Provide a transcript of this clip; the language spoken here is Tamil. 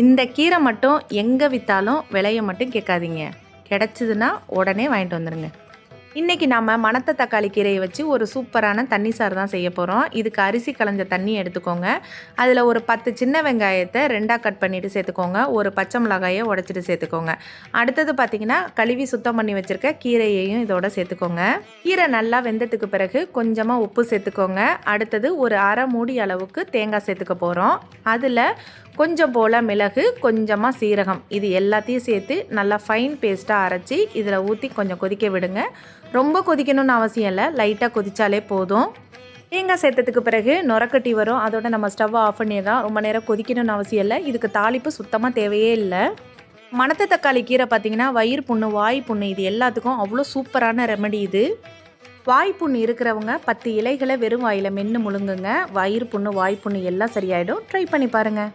இந்த கீரை மட்டும் எங்கே விற்றாலும் விலையை மட்டும் கேட்காதீங்க, கிடச்சிதுன்னா உடனே வாங்கிட்டு வந்துடுங்க. இன்றைக்கி நம்ம மணத்த தக்காளி கீரையை வச்சு ஒரு சூப்பரான தண்ணி சாறு தான் செய்ய போகிறோம். இதுக்கு அரிசி களைஞ்ச தண்ணி எடுத்துக்கோங்க. அதில் ஒரு 10 சின்ன வெங்காயத்தை 2ஆக கட் பண்ணிவிட்டு சேர்த்துக்கோங்க. ஒரு பச்சை மிளகாயை உடச்சிட்டு சேர்த்துக்கோங்க. அடுத்தது பார்த்திங்கன்னா கழுவி சுத்தம் பண்ணி வச்சுருக்க கீரையையும் இதோட சேர்த்துக்கோங்க. கீரை நல்லா வெந்ததுக்கு பிறகு கொஞ்சமாக உப்பு சேர்த்துக்கோங்க. அடுத்தது ஒரு அரை மூடி அளவுக்கு தேங்காய் சேர்த்துக்க போகிறோம். அதில் கொஞ்சம் போல் மிளகு, கொஞ்சமாக சீரகம், இது எல்லாத்தையும் சேர்த்து நல்லா ஃபைன் பேஸ்ட்டாக அரைச்சி இதில் ஊற்றி கொஞ்சம் கொதிக்க விடுங்க. ரொம்ப கொதிக்கணும்னு அவசியம் இல்லை, லைட்டாக கொதித்தாலே போதும். தேங்காய் சேர்த்ததுக்கு பிறகு நுரக்கட்டி வரும். அதோட நம்ம ஸ்டவ்வை ஆஃப் பண்ணிடலாம். ரொம்ப நேரம் கொதிக்கணும்னு அவசியம் இல்லை. இதுக்கு தாளிப்பு சுத்தமாக தேவையே இல்லை. மணத்த தக்காளி கீரை பார்த்திங்கன்னா வயிறு புண்ணு, வாய் புண்ணு, இது எல்லாத்துக்கும் அவ்வளோ சூப்பரான ரெமெடி இது. வாய் புண்ணு இருக்கிறவங்க 10 இலைகளை வெறும் வாயில் மென்று முழுங்குங்க. வயிறு புண்ணு, வாய் புண்ணு எல்லாம் சரியாயிடும். ட்ரை பண்ணி பாருங்கள்.